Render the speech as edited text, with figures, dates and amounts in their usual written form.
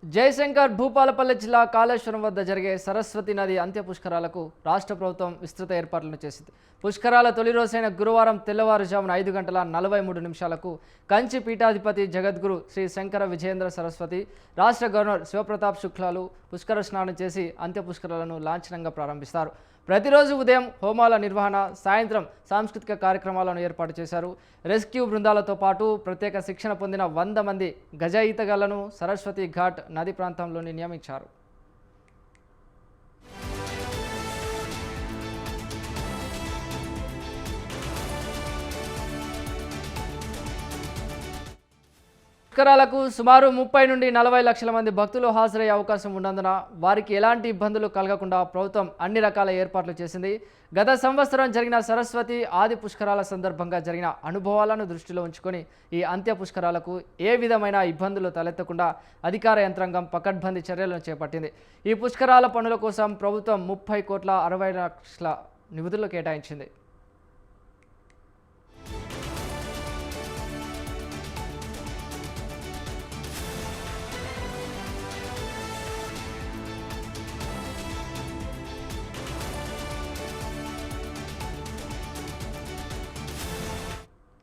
జయశంకర్ భూపాలపల్లి జిల్లా కాళేశ్వరం వద్ద జరిగే సరస్వతి నది అంత్య పుష్కరాలకు రాష్ట్ర ప్రభుత్వం విస్తృత ఏర్పాట్లను చేసింది. పుష్కరాల తొలి రోజైన గురువారం తెల్లవారుజామున 5:43 కంచి పీఠాధిపతి జగద్గురు శ్రీ శంకర విజయేంద్ర సరస్వతి, రాష్ట్ర గవర్నర్ శివప్రతాప్ శుక్లాలు పుష్కర స్నానం చేసి అంత్య పుష్కరాలను లాంఛనంగా ప్రారంభిస్తారు. ప్రతిరోజు ఉదయం హోమాల నిర్వహణ, సాయంత్రం సాంస్కృతిక కార్యక్రమాలను ఏర్పాటు చేశారు. రెస్క్యూ బృందాలతో పాటు ప్రత్యేక శిక్షణ పొందిన 100 మంది గజ ఈతగాళ్లను సరస్వతి ఘాట్ నది ప్రాంతంలోని నియమించారు. పుష్కరాలకు సుమారు 30 నుండి 40 లక్షల మంది భక్తులు హాజరయ్యే అవకాశం ఉన్నందున వారికి ఎలాంటి ఇబ్బందులు కలగకుండా ప్రభుత్వం అన్ని రకాల ఏర్పాట్లు చేసింది. గత సంవత్సరం జరిగిన సరస్వతి ఆది పుష్కరాల సందర్భంగా జరిగిన అనుభవాలను దృష్టిలో ఉంచుకొని ఈ అంత్య పుష్కరాలకు ఏ విధమైన ఇబ్బందులు తలెత్తకుండా అధికార యంత్రాంగం పకడ్బందీ చర్యలను చేపట్టింది. ఈ పుష్కరాల పనుల కోసం ప్రభుత్వం 30,60,00,000 నిధులు కేటాయించింది.